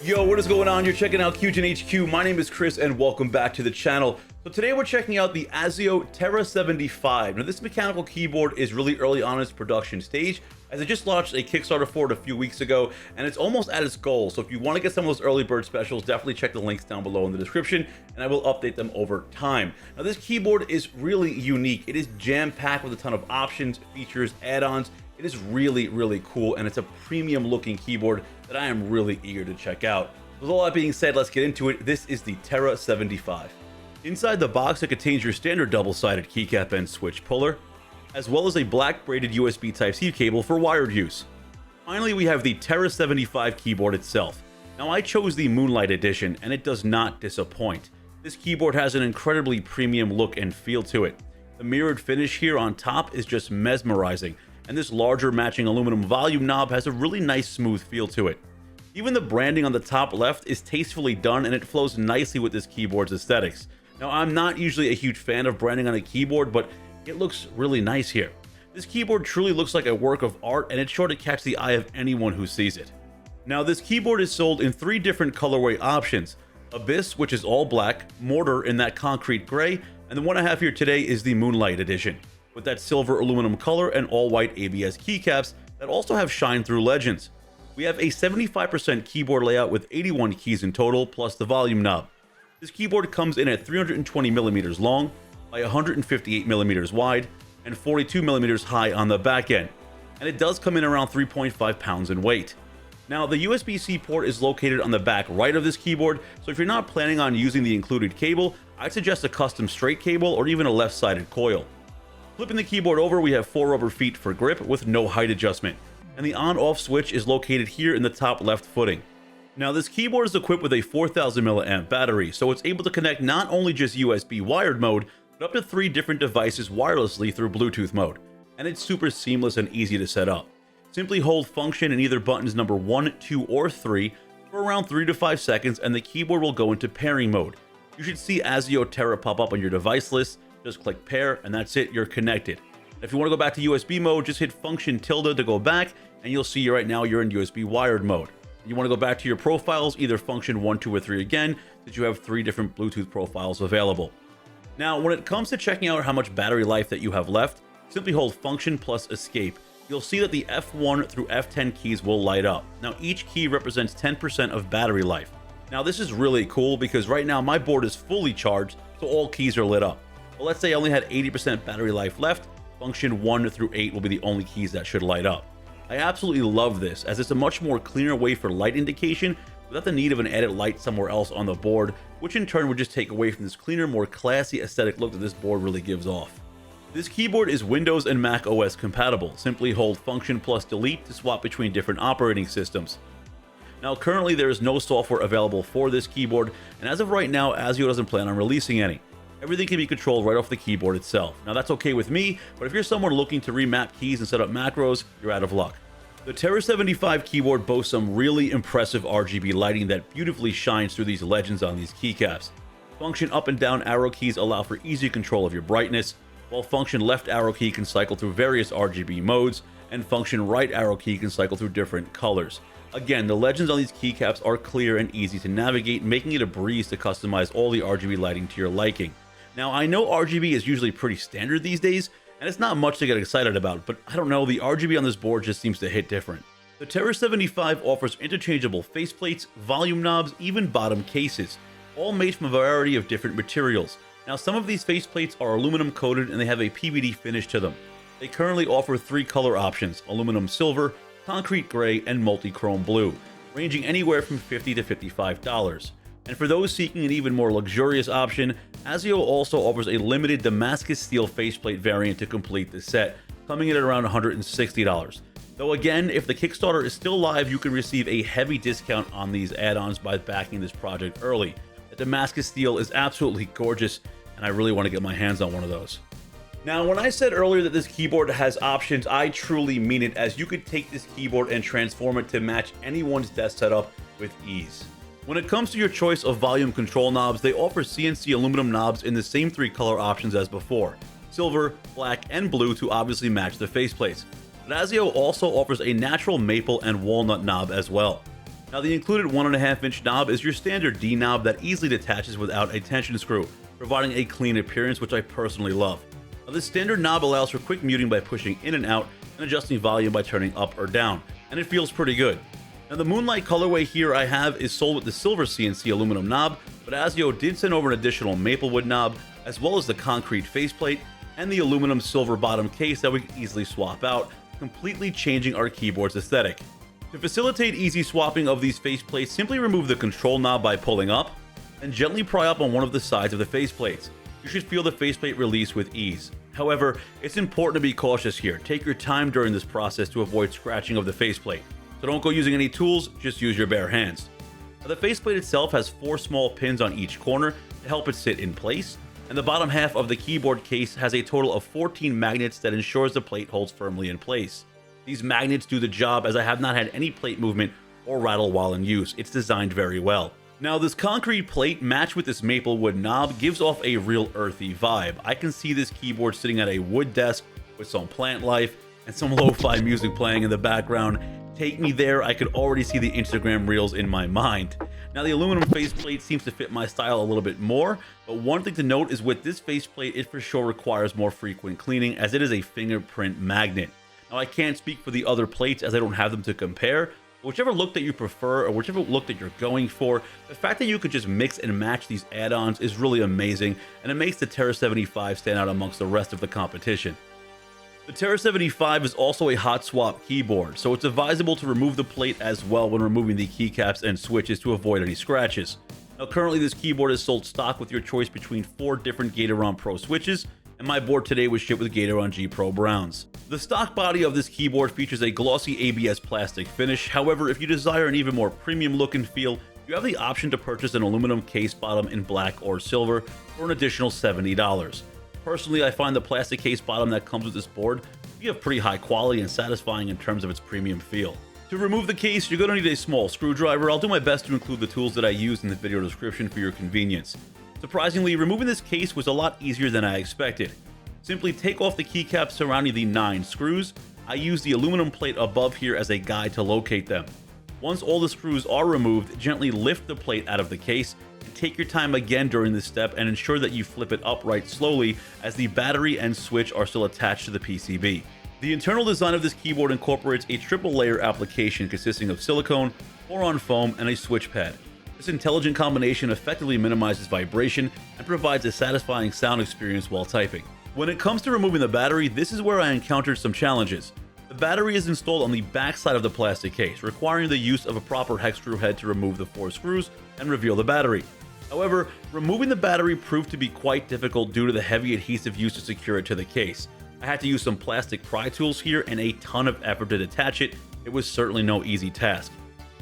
Yo, what is going on? You're checking out Kyujin HQ. My name is Chris and welcome back to the channel. So today we're checking out the Azio Tera 75. Now this mechanical keyboard is really early on in its production stage, as it just launched a Kickstarter for it a few weeks ago, and it's almost at its goal. So if you want to get some of those early bird specials, definitely check the links down below in the description, and I will update them over time. Now this keyboard is really unique. It is jam-packed with a ton of options, features, add-ons. It is really cool, and it's a premium looking keyboard that I am really eager to check out. With all that being said, let's get into it. This is the Tera 75. Inside the box, it contains your standard double-sided keycap and switch puller, as well as a black braided USB Type-C cable for wired use. Finally, we have the Tera 75 keyboard itself. Now I chose the Moonlight edition, and it does not disappoint. This keyboard has an incredibly premium look and feel to it. The mirrored finish here on top is just mesmerizing, and this larger matching aluminum volume knob has a really nice smooth feel to it. Even the branding on the top left is tastefully done, and it flows nicely with this keyboard's aesthetics. Now I'm not usually a huge fan of branding on a keyboard, but it looks really nice here. This keyboard truly looks like a work of art, and it's sure to catch the eye of anyone who sees it. Now this keyboard is sold in 3 different colorway options: Abyss, which is all black, Mortar in that concrete gray, and the one I have here today is the Moonlight edition, with that silver aluminum color and all white ABS keycaps that also have shine through legends. We have a 75% keyboard layout with 81 keys in total, plus the volume knob. This keyboard comes in at 320mm long by 158mm wide and 42mm high on the back end, and it does come in around 3.5 pounds in weight. Now the USB-C port is located on the back right of this keyboard, so if you're not planning on using the included cable, I'd suggest a custom straight cable or even a left-sided coil. Flipping the keyboard over, we have 4 rubber feet for grip with no height adjustment, and the on-off switch is located here in the top left footing. Now this keyboard is equipped with a 4000 mAh battery, so it's able to connect not only just USB wired mode, but up to 3 different devices wirelessly through Bluetooth mode, and it's super seamless and easy to set up. Simply hold function in either buttons number 1, 2, or 3 for around 3 to 5 seconds, and the keyboard will go into pairing mode. You should see Azio Tera pop up on your device list. Just click pair, and that's it, you're connected. If you want to go back to USB mode, just hit function tilde to go back, and you'll see right now you're in USB wired mode. You want to go back to your profiles, either function 1, 2, or 3 again, that you have 3 different Bluetooth profiles available. Now, when it comes to checking out how much battery life that you have left, simply hold function plus escape. You'll see that the F1 through F10 keys will light up. Now, each key represents 10% of battery life. Now, this is really cool because right now my board is fully charged, so all keys are lit up. But let's say I only had 80% battery life left, function 1 through 8 will be the only keys that should light up. I absolutely love this, as it's a much more cleaner way for light indication without the need of an added light somewhere else on the board, which in turn would just take away from this cleaner, more classy aesthetic look that this board really gives off. This keyboard is Windows and Mac OS compatible. Simply hold function plus delete to swap between different operating systems. Now currently there is no software available for this keyboard, and as of right now Azio doesn't plan on releasing any. Everything can be controlled right off the keyboard itself. Now that's okay with me, but if you're someone looking to remap keys and set up macros, you're out of luck. The Tera 75 keyboard boasts some really impressive RGB lighting that beautifully shines through these legends on these keycaps. Function up and down arrow keys allow for easy control of your brightness, while function left arrow key can cycle through various RGB modes, and function right arrow key can cycle through different colors. Again, the legends on these keycaps are clear and easy to navigate, making it a breeze to customize all the RGB lighting to your liking. Now, I know RGB is usually pretty standard these days, and it's not much to get excited about, but I don't know, the RGB on this board just seems to hit different. The Tera 75 offers interchangeable faceplates, volume knobs, even bottom cases, all made from a variety of different materials. Now, some of these faceplates are aluminum coated and they have a PVD finish to them. They currently offer 3 color options: aluminum silver, concrete gray, and multi-chrome blue, ranging anywhere from $50 to $55. And for those seeking an even more luxurious option, Azio also offers a limited Damascus steel faceplate variant to complete the set, coming in at around $160. Though again, if the Kickstarter is still live, you can receive a heavy discount on these add-ons by backing this project early. The Damascus steel is absolutely gorgeous, and I really want to get my hands on one of those. Now, when I said earlier that this keyboard has options, I truly mean it, as you could take this keyboard and transform it to match anyone's desk setup with ease. When it comes to your choice of volume control knobs, they offer CNC aluminum knobs in the same 3 color options as before: silver, black, and blue, to obviously match the faceplates. But Azio also offers a natural maple and walnut knob as well. Now the included 1.5-inch knob is your standard D knob that easily detaches without a tension screw, providing a clean appearance, which I personally love. Now this standard knob allows for quick muting by pushing in and out and adjusting volume by turning up or down, and it feels pretty good. Now the Moonlight colorway here I have is sold with the silver CNC aluminum knob, but Azio did send over an additional Maplewood knob, as well as the concrete faceplate and the aluminum silver bottom case that we can easily swap out, completely changing our keyboard's aesthetic. To facilitate easy swapping of these faceplates, simply remove the control knob by pulling up, and gently pry up on one of the sides of the faceplates. You should feel the faceplate release with ease. However, it's important to be cautious here. Take your time during this process to avoid scratching of the faceplate. So don't go using any tools, just use your bare hands. Now, the faceplate itself has 4 small pins on each corner to help it sit in place, and the bottom half of the keyboard case has a total of 14 magnets that ensures the plate holds firmly in place. These magnets do the job, as I have not had any plate movement or rattle while in use. It's designed very well. Now this concrete plate matched with this Maplewood knob gives off a real earthy vibe. I can see this keyboard sitting at a wood desk with some plant life and some lo-fi music playing in the background. Take me there, I could already see the Instagram reels in my mind. Now the aluminum faceplate seems to fit my style a little bit more, but one thing to note is with this faceplate, it for sure requires more frequent cleaning, as it is a fingerprint magnet. Now I can't speak for the other plates as I don't have them to compare. Whichever look that you prefer or whichever look that you're going for, the fact that you could just mix and match these add-ons is really amazing, and it makes the Tera 75 stand out amongst the rest of the competition. The Tera 75 is also a Hotswap keyboard, so it's advisable to remove the plate as well when removing the keycaps and switches to avoid any scratches. Now currently this keyboard is sold stock with your choice between 4 different Gateron Pro switches, and my board today was shipped with Gateron G Pro Browns. The stock body of this keyboard features a glossy ABS plastic finish. However, if you desire an even more premium look and feel, you have the option to purchase an aluminum case bottom in black or silver for an additional $70. Personally, I find the plastic case bottom that comes with this board to be of pretty high quality and satisfying in terms of its premium feel. To remove the case, you're going to need a small screwdriver. I'll do my best to include the tools that I used in the video description for your convenience. Surprisingly, removing this case was a lot easier than I expected. Simply take off the keycaps surrounding the 9 screws. I use the aluminum plate above here as a guide to locate them. Once all the screws are removed, gently lift the plate out of the case and take your time again during this step and ensure that you flip it upright slowly, as the battery and switch are still attached to the PCB. The internal design of this keyboard incorporates a triple layer application consisting of silicone, PORON foam, and a switch pad. This intelligent combination effectively minimizes vibration and provides a satisfying sound experience while typing. When it comes to removing the battery, this is where I encountered some challenges. The battery is installed on the back side of the plastic case, requiring the use of a proper hex screw head to remove the 4 screws and reveal the battery. However, removing the battery proved to be quite difficult due to the heavy adhesive used to secure it to the case. I had to use some plastic pry tools here and a ton of effort to detach it. It was certainly no easy task.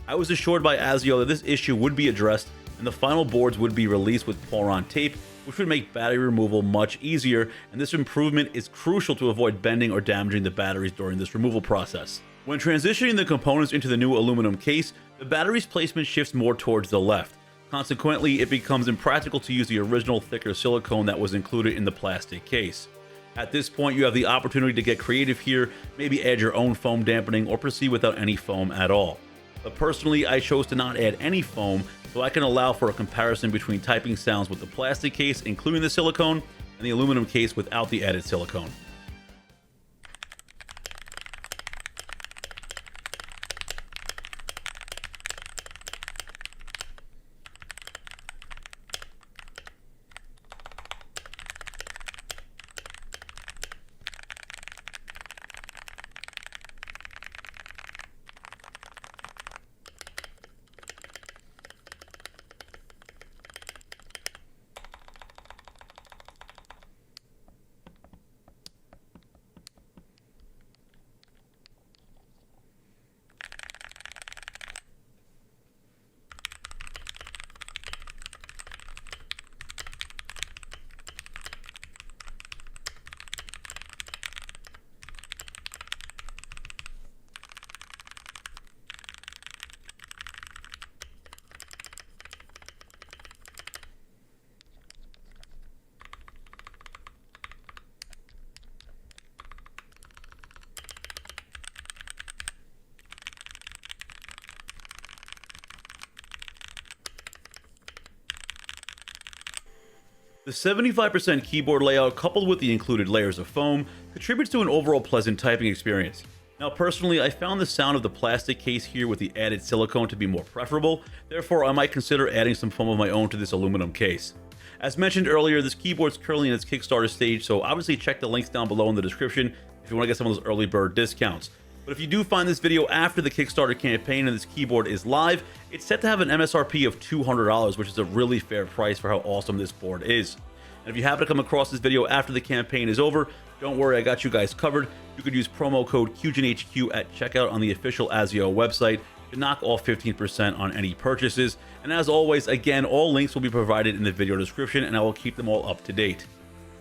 I was assured by Azio that this issue would be addressed and the final boards would be released with PORON tape, which would make battery removal much easier, and this improvement is crucial to avoid bending or damaging the batteries during this removal process. When transitioning the components into the new aluminum case, the battery's placement shifts more towards the left. Consequently, it becomes impractical to use the original thicker silicone that was included in the plastic case. At this point, you have the opportunity to get creative here, maybe add your own foam dampening or proceed without any foam at all. But personally, I chose to not add any foam so I can allow for a comparison between typing sounds with the plastic case, including the silicone, and the aluminum case without the added silicone. The 75% keyboard layout, coupled with the included layers of foam, contributes to an overall pleasant typing experience. Now personally, I found the sound of the plastic case here with the added silicone to be more preferable, therefore I might consider adding some foam of my own to this aluminum case. As mentioned earlier, this keyboard's currently in its Kickstarter stage, so obviously check the links down below in the description if you want to get some of those early bird discounts. But if you do find this video after the Kickstarter campaign and this keyboard is live, it's set to have an MSRP of $200, which is a really fair price for how awesome this board is. And if you happen to come across this video after the campaign is over, don't worry, I got you guys covered. You could use promo code QGenHQ at checkout on the official Azio website to knock off 15% on any purchases. And as always, again, all links will be provided in the video description, and I will keep them all up to date.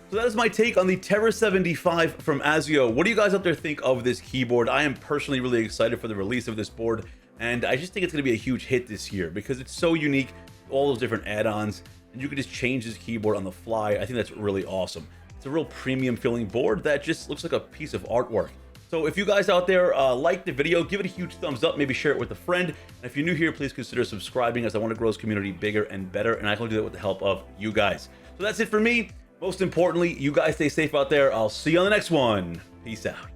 So that is my take on the Tera 75 from Azio. What do you guys out there think of this keyboard? I am personally really excited for the release of this board, and I just think it's going to be a huge hit this year because it's so unique, all those different add-ons, and you can just change this keyboard on the fly. I think that's really awesome. It's a real premium feeling board that just looks like a piece of artwork. So if you guys out there like the video, give it a huge thumbs up, maybe share it with a friend. And if you're new here, please consider subscribing, as I want to grow this community bigger and better, and I can do that with the help of you guys. So that's it for me. Most importantly, you guys stay safe out there. I'll see you on the next one. Peace out.